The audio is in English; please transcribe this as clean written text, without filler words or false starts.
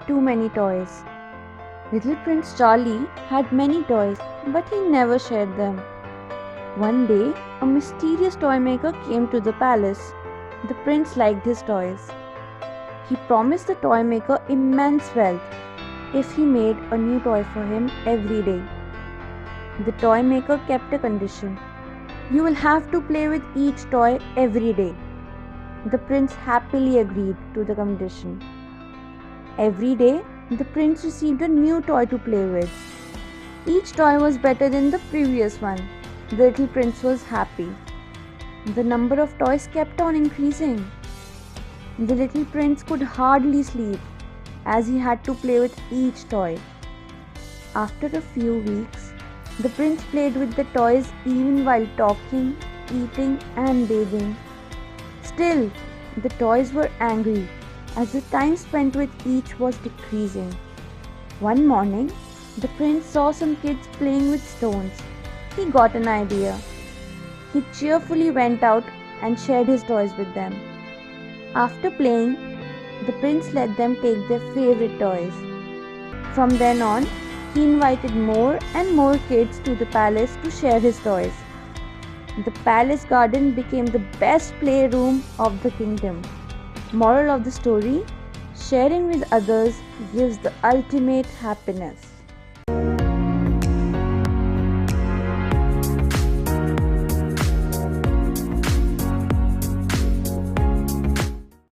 too many toys. Little Prince Charlie had many toys, but he never shared them. One day, a mysterious toy maker came to the palace. The prince liked his toys. He promised the toy maker immense wealth if he made a new toy for him every day. The toy maker kept a condition. You will have to play with each toy every day. The prince happily agreed to the condition. Every day, the prince received a new toy to play with. Each toy was better than the previous one. The little prince was happy. The number of toys kept on increasing. The little prince could hardly sleep as he had to play with each toy. After a few weeks, the prince played with the toys even while talking, eating, and bathing. Still, the toys were angry as the time spent with each was decreasing. One morning, the prince saw some kids playing with stones. He got an idea. He cheerfully went out and shared his toys with them. After playing, the prince let them take their favorite toys. From then on, he invited more and more kids to the palace to share his toys. The palace garden became the best playroom of the kingdom. Moral of the story: sharing with others gives the ultimate happiness.